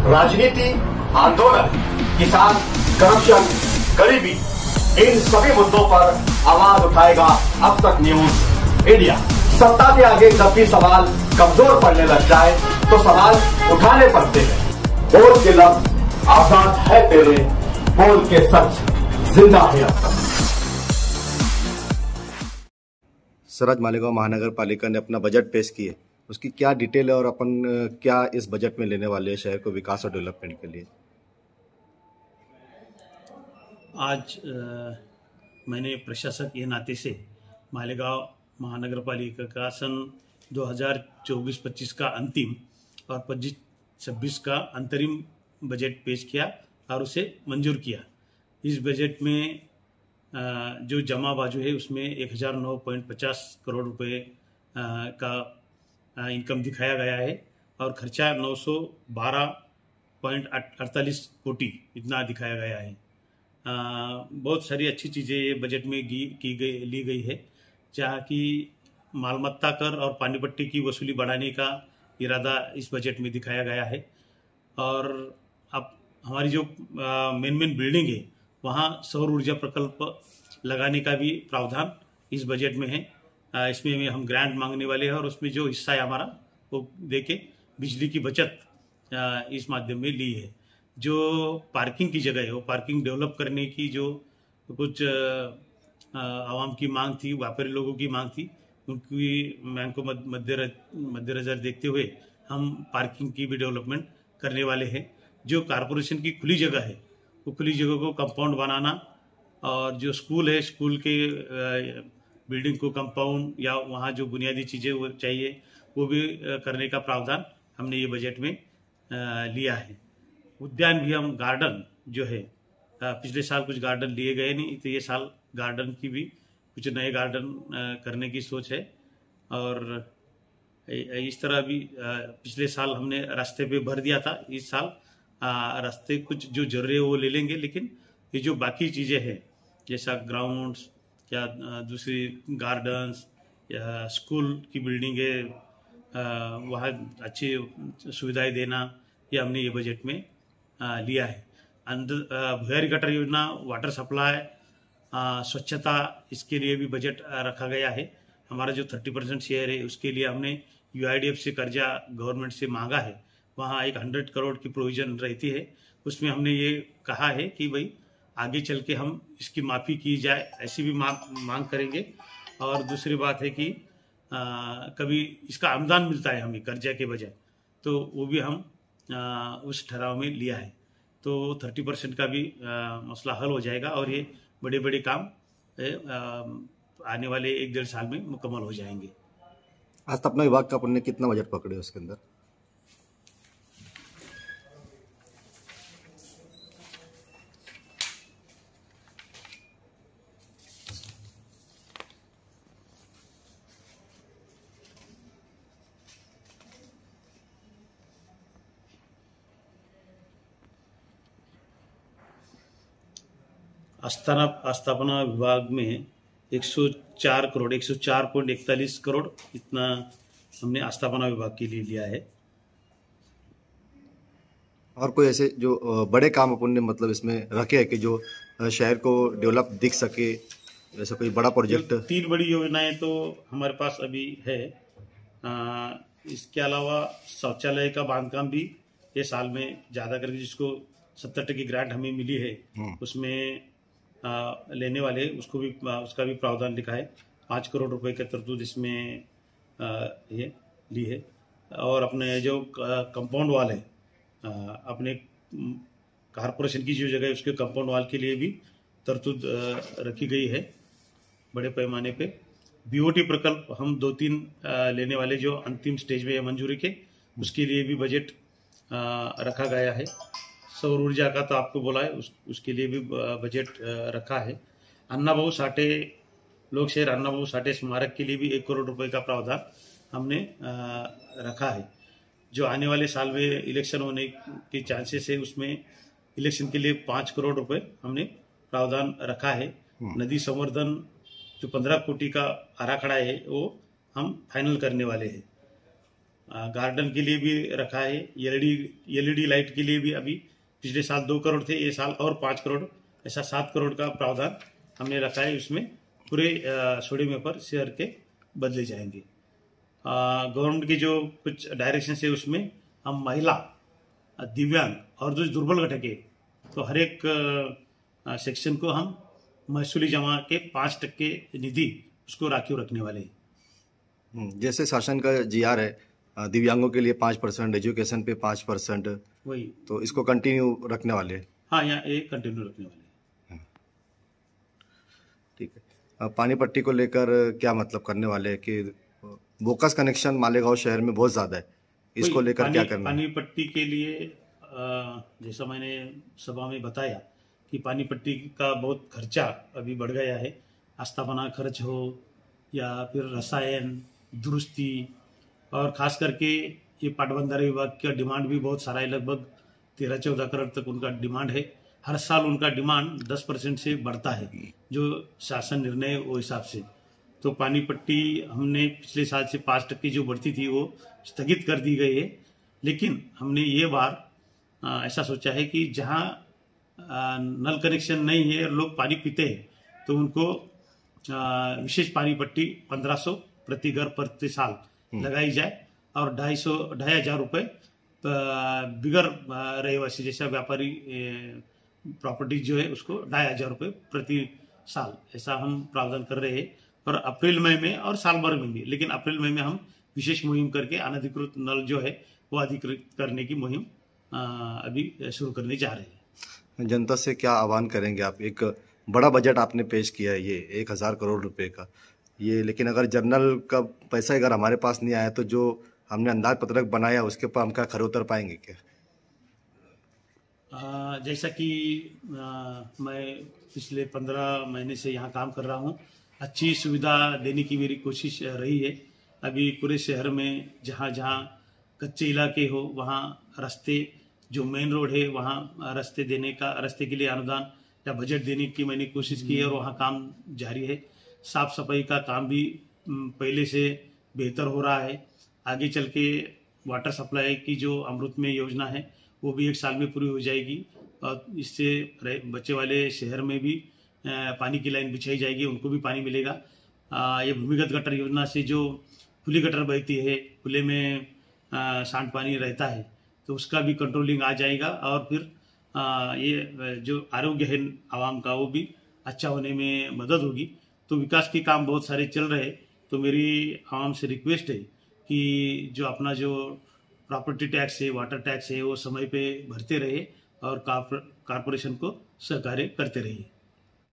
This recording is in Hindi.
राजनीति, आंदोलन, किसान, करप्शन, गरीबी, इन सभी मुद्दों पर आवाज उठाएगा अब तक न्यूज इंडिया। सत्ता के आगे जब भी सवाल कमजोर पड़ने लग जाए तो सवाल उठाने पड़ते हैं। बोल के लफ्ज आजाद है तेरे, बोल के सच जिंदा है अब तक। सर, आज मालेगांव महानगर पालिका ने अपना बजट पेश किए, उसकी क्या डिटेल है और अपन क्या इस बजट में लेने वाले हैं शहर को विकास और डेवलपमेंट के लिए? आज मैंने प्रशासक के नाते से मालेगांव महानगर पालिका का सन 2024-25 का अंतिम और 25-26 का अंतरिम बजट पेश किया और उसे मंजूर किया। इस बजट में जो जमा बाजू है उसमें 1009.50 करोड़ रुपए का इनकम दिखाया गया है और खर्चा 912.48 कोटी इतना दिखाया गया है। बहुत सारी अच्छी चीज़ें ये बजट में ली गई है, जहाँ की मालमत्ता कर और पानी पट्टी की वसूली बढ़ाने का इरादा इस बजट में दिखाया गया है। और अब हमारी जो मेन बिल्डिंग है वहाँ सौर ऊर्जा प्रकल्प लगाने का भी प्रावधान इस बजट में है। इसमें हम ग्रांट मांगने वाले हैं और उसमें जो हिस्सा है हमारा वो देके बिजली की बचत इस माध्यम में ली है। जो पार्किंग की जगह है वो पार्किंग डेवलप करने की जो कुछ आवाम की मांग थी, व्यापारी लोगों की मांग थी, उनकी मांग को मद्देनजर देखते हुए हम पार्किंग की भी डेवलपमेंट करने वाले हैं। जो कारपोरेशन की खुली जगह है वो खुली जगह को कंपाउंड बनाना और जो स्कूल है स्कूल के बिल्डिंग को कंपाउंड या वहाँ जो बुनियादी चीज़ें वो चाहिए वो भी करने का प्रावधान हमने ये बजट में लिया है। उद्यान भी हम गार्डन जो है पिछले साल कुछ गार्डन लिए गए नहीं, तो ये साल गार्डन की भी कुछ नए गार्डन करने की सोच है। और इस तरह भी पिछले साल हमने रास्ते पे भर दिया था, इस साल रास्ते कुछ जो जरूरी है वो ले लेंगे, लेकिन ये जो बाकी चीज़ें हैं जैसा ग्राउंड्स या दूसरी गार्डन्स या स्कूल की बिल्डिंग है वहाँ अच्छी सुविधाएं देना, ये हमने ये बजट में लिया है। भुयारी गटर योजना, वाटर सप्लाई, स्वच्छता, इसके लिए भी बजट रखा गया है। हमारा जो 30% शेयर है उसके लिए हमने UIDF से कर्जा गवर्नमेंट से मांगा है, वहाँ एक 100 करोड़ की प्रोविजन रहती है। उसमें हमने ये कहा है कि भाई आगे चल के हम इसकी माफ़ी की जाए, ऐसी भी मांग करेंगे। और दूसरी बात है कि कभी इसका अनुदान मिलता है हमें कर्जा के बजाय, तो वो भी हम उस ठहराव में लिया है, तो 30% का भी मसला हल हो जाएगा और ये बड़े बड़े काम आने वाले 1-1.5 साल में मुकम्मल हो जाएंगे। आज तक अपना विभाग का अपन ने कितना बजट पकड़े उसके अंदर? आस्थापना विभाग में 104.41 करोड़ इतना हमने आस्थापना विभाग के लिए लिया है। और कोई ऐसे जो बड़े काम अपन ने मतलब इसमें रखे हैं कि जो शहर को डेवलप दिख सके, ऐसा कोई बड़ा प्रोजेक्ट? 3 बड़ी योजनाएं तो हमारे पास अभी है। इसके अलावा शौचालय का बांधकाम भी ये साल में ज़्यादा करके, जिसको 70% ग्रांट हमें मिली है उसमें लेने वाले उसको भी उसका भी प्रावधान लिखा है। 5 करोड़ रुपए का तरतूद इसमें ये ली है। और अपने जो कंपाउंड वाल है अपने कारपोरेशन की जो जगह है उसके कंपाउंड वाल के लिए भी तरतूद रखी गई है बड़े पैमाने पे। BOT प्रकल्प हम 2-3 लेने वाले जो अंतिम स्टेज में है मंजूरी के, उसके लिए भी बजट रखा गया है। सौर ऊर्जा का तो आपको बोला है, उसके लिए भी बजट रखा है। अन्ना बहु साठे लोक शहर अन्ना बहु साठे स्मारक के लिए भी 1 करोड़ रुपए का प्रावधान हमने रखा है। जो आने वाले साल में इलेक्शन होने के चांसेस है उसमें इलेक्शन के लिए 5 करोड़ रुपए हमने प्रावधान रखा है। नदी संवर्धन जो 15 कोटी का आराखड़ा है वो हम फाइनल करने वाले हैं। गार्डन के लिए भी रखा है, एलईडी लाइट के लिए भी अभी पिछले साल 2 करोड़ थे, ये साल और 5 करोड़, ऐसा 7 करोड़ का प्रावधान हमने रखा है। उसमें पूरे सोडी में पर शहर के बदले जाएंगे। गवर्नमेंट की जो कुछ डायरेक्शन है उसमें हम महिला, दिव्यांग और जो दुर्बल घटक है तो हर एक सेक्शन को हम महसूली जमा के 5% निधि उसको राखीव रखने वाले हैं। जैसे शासन का जीआर है, दिव्यांगों के लिए 5%, एजुकेशन पे 5%, वही तो इसको कंटिन्यू रखने वाले हैं। हाँ, यहाँ एक कंटिन्यू रखने वाले हैं। ठीक है। पानी पट्टी को लेकर क्या मतलब करने वाले हैं कि बोकस कनेक्शन मालेगांव शहर में बहुत ज़्यादा है, इसको लेकर क्या करना है? पानी पट्टी के लिए जैसा मैंने सभा में बताया कि पानी पट्टी का बहुत खर्चा अभी बढ़ गया है। आस्थापना खर्च हो या फिर रसायन, दुरुस्ती, और खास करके ये पाटबंधारा विभाग का डिमांड भी बहुत सारा है, लगभग 13-14 करोड़ तक उनका डिमांड है। हर साल उनका डिमांड 10% से बढ़ता है, जो शासन निर्णय वो हिसाब से। तो पानी पट्टी हमने पिछले साल से 5% जो बढ़ती थी वो स्थगित कर दी गई है, लेकिन हमने ये बार ऐसा सोचा है कि जहाँ नल कनेक्शन नहीं है और लोग पानी पीते हैं तो उनको विशेष पानी पट्टी 1500 प्रति घर प्रति साल लगाई जाए और 2,500 रुपये बिगर रहवासी जैसा व्यापारी प्रॉपर्टी जो है उसको 2,500 रुपये प्रति साल, ऐसा हम प्रावधान कर रहे हैं। और अप्रैल मई में और साल भर में भी, लेकिन अप्रैल मई में हम विशेष मुहिम करके अनधिकृत नल जो है वो अधिकृत करने की मुहिम अभी शुरू करने जा रहे हैं। जनता से क्या आह्वान करेंगे आप? एक बड़ा बजट आपने पेश किया है, ये 1,000 करोड़ रुपए का ये, लेकिन अगर जनरल का पैसा अगर हमारे पास नहीं आया तो जो हमने अंदाज पत्रक बनाया उसके ऊपर हम क्या खरे उतर पाएंगे क्या? जैसा कि मैं पिछले 15 महीने से यहाँ काम कर रहा हूँ, अच्छी सुविधा देने की मेरी कोशिश रही है। अभी पूरे शहर में जहाँ जहाँ कच्चे इलाके हो वहाँ रास्ते, जो मेन रोड है वहाँ रास्ते के लिए अनुदान या बजट देने की मैंने कोशिश की है और वहाँ काम जारी है। साफ सफाई का काम भी पहले से बेहतर हो रहा है। आगे चल के वाटर सप्लाई की जो अमृत में योजना है वो भी 1 साल में पूरी हो जाएगी और इससे बच्चे वाले शहर में भी पानी की लाइन बिछाई जाएगी, उनको भी पानी मिलेगा। ये भूमिगत गटर योजना से जो खुली गटर बहती है, खुले में सांड पानी रहता है तो उसका भी कंट्रोलिंग आ जाएगा और फिर ये जो आरोग्य है आवाम का वो भी अच्छा होने में मदद होगी। तो विकास के काम बहुत सारे चल रहे, तो मेरी आवाम से रिक्वेस्ट है कि जो अपना जो प्रॉपर्टी टैक्स है, वाटर टैक्स है वो समय पे भरते रहे और कॉर्पोरेशन को सहकार्य करते रहिए।